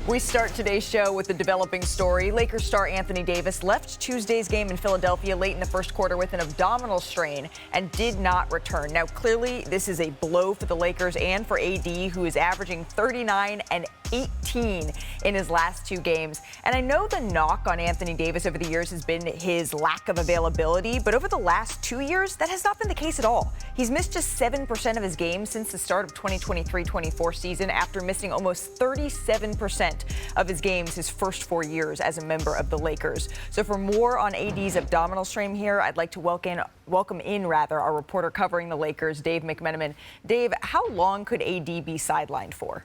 We start today's show with a developing story. Lakers star Anthony Davis left Tuesday's game in Philadelphia late in the first quarter with an abdominal strain and did not return. Now, clearly, this is a blow for the Lakers and for AD, who is averaging 39 and 18 in his last two games. And I know the knock on Anthony Davis over the years has been his lack of availability, but over the last 2 years, that has not been the case at all. He's missed just 7% of his games since the start of 2023-24 season, after missing almost 37% of his games his first 4 years as a member of the Lakers. So for more on AD's abdominal strain here, I'd like to welcome in our reporter covering the Lakers, Dave McMenamin. Dave, how long could AD be sidelined for?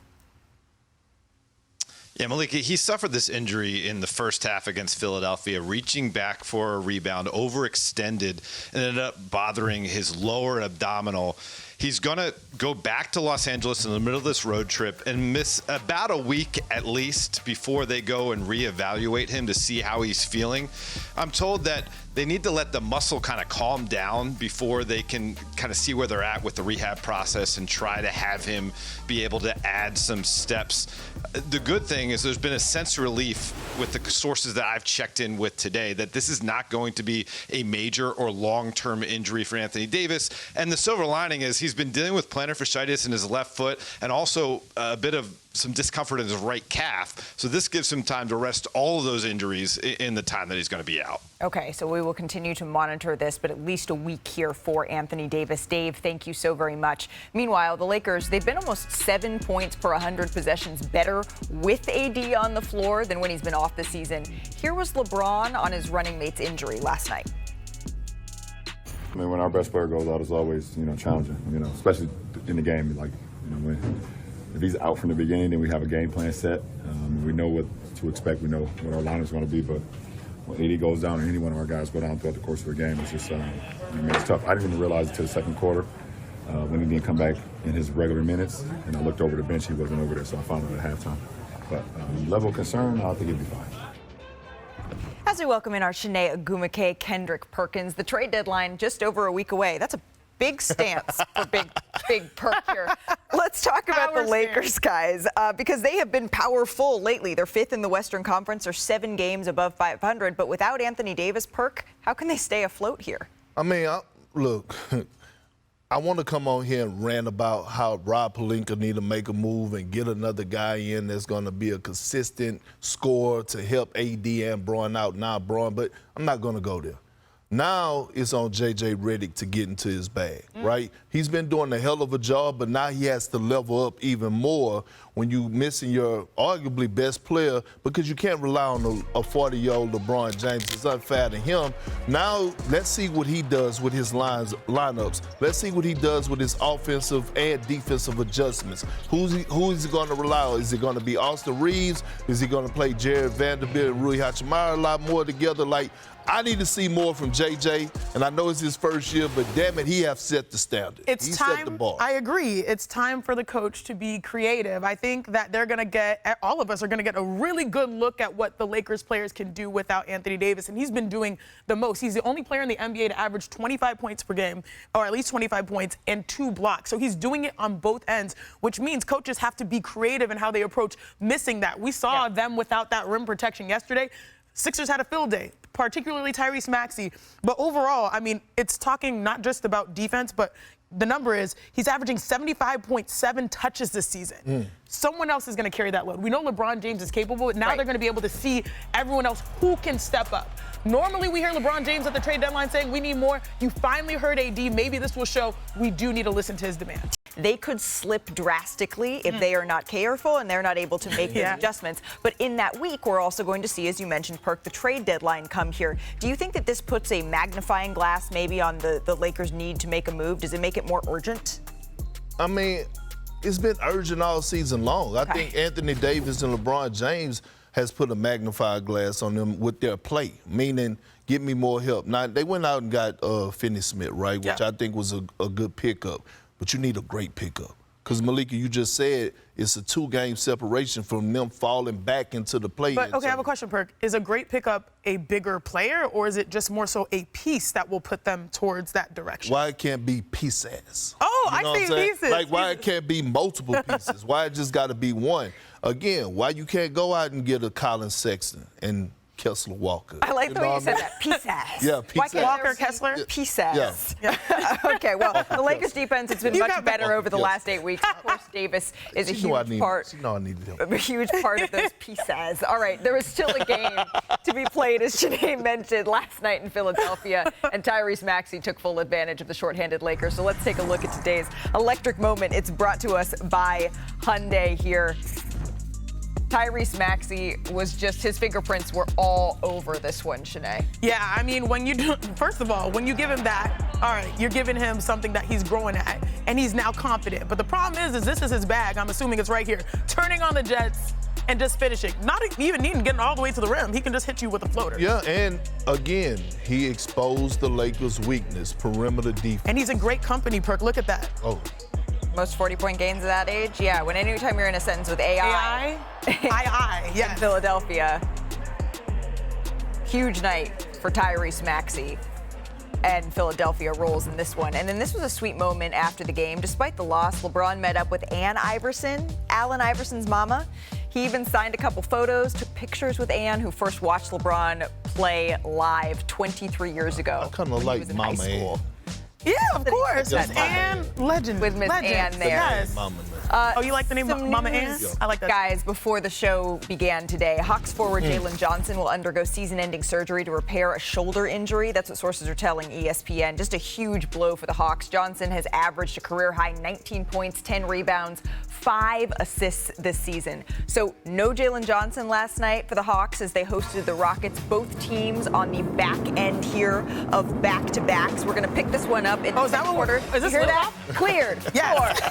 Yeah, Malika, he suffered this injury in the first half against Philadelphia, reaching back for a rebound, overextended, and ended up bothering his lower abdominal. He's going to go back to Los Angeles in the middle of this road trip and miss about a week at least before they go and reevaluate him to see how he's feeling. I'm told that they need to let the muscle kind of calm down before they can kind of see where they're at with the rehab process and try to have him be able to add some steps. The good thing is there's been a sense of relief with the sources that I've checked in with today that this is not going to be a major or long-term injury for Anthony Davis. And the silver lining is he's been dealing with plantar fasciitis in his left foot and also a bit of some discomfort in his right calf. So this gives him time to rest all of those injuries in the time that he's going to be out. Okay, so we will continue to monitor this, but at least a week here for Anthony Davis. Dave, thank you so very much. Meanwhile, the Lakers, they've been almost 7 points per 100 possessions better with AD on the floor than when he's been off this season. Here was LeBron on his running mate's injury last night. I mean, when our best player goes out, it's always, challenging, especially in the game. Like, if he's out from the beginning, then we have a game plan set. We know what to expect. We know what our lineup is going to be. But when AD goes down or any one of our guys go down throughout the course of the game, it's just, it's tough. I didn't even realize it until the second quarter when he didn't come back in his regular minutes. And I looked over the bench, he wasn't over there, so I found out at halftime. But level of concern, I think he'll be fine. As we welcome in our Chiney, Ogwumike, Kendrick, Perkins, the trade deadline just over a week away. That's a big stance for big Perk here. Let's talk about the Lakers, guys, because they have been powerful lately. They're fifth in the Western Conference. They're 7 games above 500. But without Anthony Davis, Perk, how can they stay afloat here? I mean, look, I want to come on here and rant about how Rob Pelinka need to make a move and get another guy in that's going to be a consistent scorer to help AD and Braun out now, Braun, but I'm not going to go there. Now it's on JJ Redick to get into his bag, right? He's been doing a hell of a job, but now he has to level up even more when you're missing your arguably best player, because you can't rely on a 40-year-old LeBron James. It's unfair to him. Now let's see what he does with his lineups. Let's see what he does with his offensive and defensive adjustments. Who is he going to rely on? Is it going to be Austin Reeves? Is he going to play Jared Vanderbilt and Rui Hachimura a lot more together? I need to see more from JJ, and I know it's his first year, but damn it, he has set the standard. It's he time, set the bar. I agree. It's time for the coach to be creative. I think that they're going to get, all of us are going to get a really good look at what the Lakers players can do without Anthony Davis, and he's been doing the most. He's the only player in the NBA to average 25 points per game, or at least 25 points, and 2 blocks. So he's doing it on both ends, which means coaches have to be creative in how they approach missing that. We saw them without that rim protection yesterday. Sixers had a field day, particularly Tyrese Maxey. But overall, I mean, it's talking not just about defense, but the number is he's averaging 75.7 touches this season. Someone else is going to carry that load. We know LeBron James is capable, but now they're going to be able to see everyone else who can step up. Normally, we hear LeBron James at the trade deadline saying we need more. You finally heard AD. Maybe this will show we do need to listen to his demand. They could slip drastically if they are not careful and they're not able to make those adjustments. But in that week, we're also going to see, as you mentioned, Perk, the trade deadline come here. Do you think that this puts a magnifying glass maybe on the Lakers' need to make a move? Does it make it more urgent? I mean, it's been urgent all season long. I think Anthony Davis and LeBron James has put a magnifying glass on them with their play, meaning get me more help. Now, they went out and got Finney-Smith, right, which I think was a good pickup. But you need a great pickup. Because, Malika, you just said it's a 2-game separation from them falling back into the play. But, okay, I have a question, Perk. Is a great pickup a bigger player, or is it just more so a piece that will put them towards that direction? Why it can't be pieces? Oh! I what I'm see saying? pieces. Like, why it can't be multiple pieces? Why it just got to be one? Again, why you can't go out and get a Colin Sexton and Kessler Walker? I like the way you what I said mean? that. Pieces. Yeah, Why pieces. can't Walker, there be Kessler? Pieces. Okay, well, the Lakers defense has been much better over the last 8 weeks. Of course, Davis is a huge part. She know I needed him. A huge part of those pieces. All right, there was still a game to be played, as Chiney mentioned, last night in Philadelphia, and Tyrese Maxey took full advantage of the shorthanded Lakers. So let's take a look at today's electric moment. It's brought to us by Hyundai here. Tyrese Maxey was just, his fingerprints were all over this one, Chiney. Yeah, I mean, when you do, first of all, when you give him that, all right, you're giving him something that he's growing at, and he's now confident. But the problem is this is his bag. I'm assuming it's right here. Turning on the Jets and just finishing. Not even needing getting all the way to the rim. He can just hit you with a floater. Yeah, and again, he exposed the Lakers' weakness, perimeter defense. And he's in great company, Perk. Look at that. Oh, Most 40-point games at that age? Yeah, when anytime you're in a sentence with AI. AI, yeah. In Philadelphia. Huge night for Tyrese Maxey. And Philadelphia rolls in this one. And then this was a sweet moment after the game. Despite the loss, LeBron met up with Allen Iverson's mama. He even signed a couple photos, took pictures with Ann, who first watched LeBron play live 23 years ago. I kind of like Mama Ann. Yeah, of course. Miss Miss Ann, legend. With Miss legend. Ann there. Yes. Mama. Oh, you like the name Mama Ann? news, I like that. Guys, before the show began today, Hawks forward Jalen Johnson will undergo season-ending surgery to repair a shoulder injury. That's what sources are telling ESPN. Just a huge blow for the Hawks. Johnson has averaged a career-high 19 points, 10 rebounds, 5 assists this season. So no Jalen Johnson last night for the Hawks as they hosted the Rockets. Both teams on the back end here of back-to-backs. We're going to pick this one up in the second quarter. Is this you hear that? off? Cleared. Yes.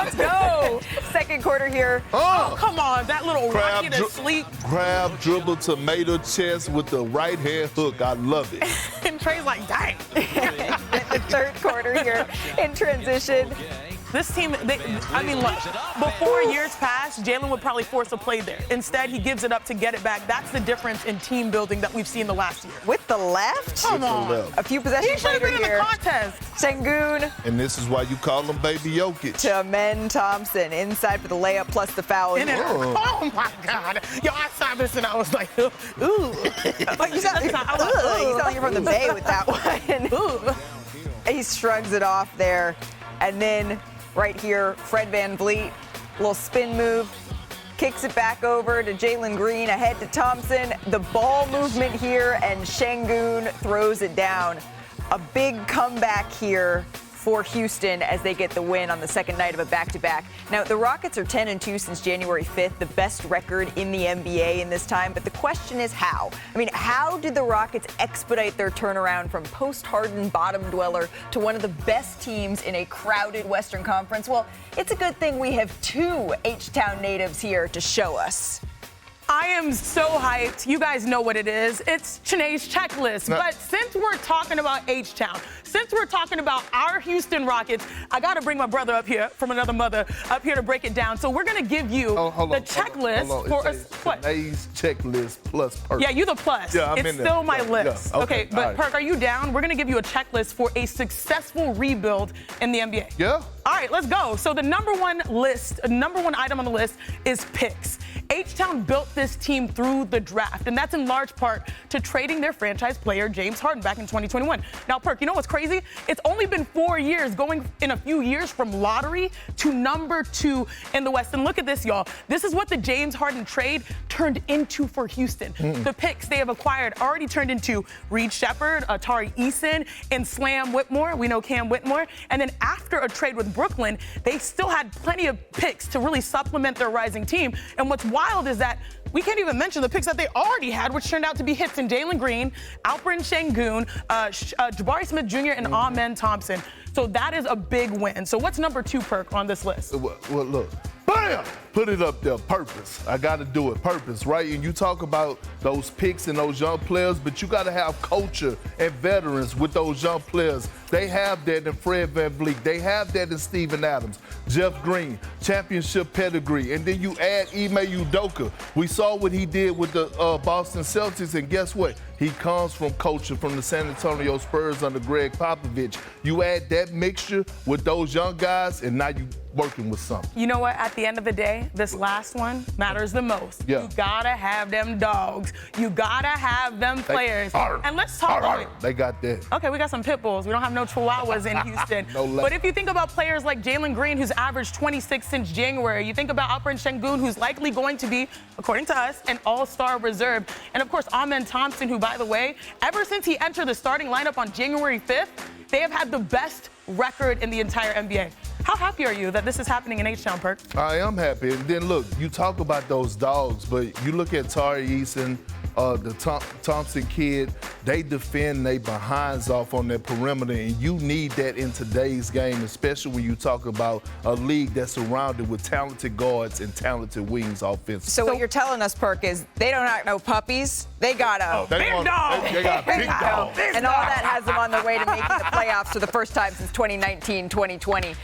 Let's go. Second quarter here. Oh, come on. That little rocket asleep. Crab dribble tomato chest with the right hand hook. I love it. And Trey's like, dang. The third quarter here in transition. This team, look, before years past, Jalen would probably force a play there. Instead, he gives it up to get it back. That's the difference in team building that we've seen the last year. With the left? Come on. A few He possessions should have later been in here. the contest. Sengun And this is why you call him Baby Jokic. to Men Thompson. Inside for the layup plus the foul. In it. Oh, my God. Yo, I saw this and I was like, ooh. But you sound like you're from the Bay with that one. Ooh. He shrugs it off there. And then right here, Fred VanVleet, little spin move, kicks it back over to Jalen Green, ahead to Thompson. The ball movement here, and Sengun throws it down. A big comeback here for Houston as they get the win on the second night of a back-to-back. Now, the Rockets are 10-2 since January 5th, the best record in the NBA in this time. But the question is how? I mean, how did the Rockets expedite their turnaround from post-Harden bottom dweller to one of the best teams in a crowded Western Conference? Well, it's a good thing we have 2 H-Town natives here to show us. I am so hyped. You guys know what it is. It's Chiney's checklist. But since we're talking about H-Town, since we're talking about our Houston Rockets, I got to bring my brother up here from another mother up here to break it down. So we're going to give you the checklist for us. What? Chiney's checklist plus Perk. Yeah, you the plus. Yeah, I'm it's in there. still my Yeah, list. yeah. Okay, but all right. Perk, are you down? We're going to give you a checklist for a successful rebuild in the NBA. Yeah. All right, let's go. So the number one item on the list is picks. H-Town built this team through the draft, and that's in large part to trading their franchise player, James Harden, back in 2021. Now, Perk, you know what's crazy? It's only been 4 years, going in a few years from lottery to number 2 in the West. And look at this, y'all. This is what the James Harden trade turned into for Houston. The picks they have acquired already turned into Reed Shepherd, Tari Eason, and Slam Whitmore. We know Cam Whitmore. And then after a trade with Brooklyn, they still had plenty of picks to really supplement their rising team. And what's wild is that we can't even mention the picks that they already had, which turned out to be hits in Jalen Green, Alperen Sengun, Jabari Smith Jr., and Amen Thompson. So that is a big win. So what's number 2, Perk, on this list? Well, look. Bam! put it up there, purpose. I got to do it, purpose, right? And you talk about those picks and those young players, but you got to have culture and veterans with those young players. They have that in Fred VanVleet. They have that in Steven Adams, Jeff Green, championship pedigree. And then you add Ime Udoka. We saw what he did with the Boston Celtics, and guess what? He comes from culture from the San Antonio Spurs under Greg Popovich. You add that mixture with those young guys, and now you working with something. You know what? At the end of the day, this last one matters the most. Yeah. You gotta have them dogs. You gotta have them players. And let's talk. They got that. Okay, we got some pit bulls. We don't have no chihuahuas in Houston. No But if you think about players like Jalen Green, who's averaged 26 since January, you think about Alperen Şengün, who's likely going to be, according to us, an all-star reserve. And of course, Amen Thompson, who, by the way, ever since he entered the starting lineup on January 5th, they have had the best record in the entire NBA. How happy are you that this is happening in H-Town, Perk? I am happy. And then look, you talk about those dogs, but you look at Tyrese and the Thompson kid, they defend their behinds off on their perimeter, and you need that in today's game, especially when you talk about a league that's surrounded with talented guards and talented wings offensively. So what you're telling us, Perk, is they don't act no puppies. They got a They got big dogs. And all that has them on their way to making the playoffs for the first time since 2019-2020.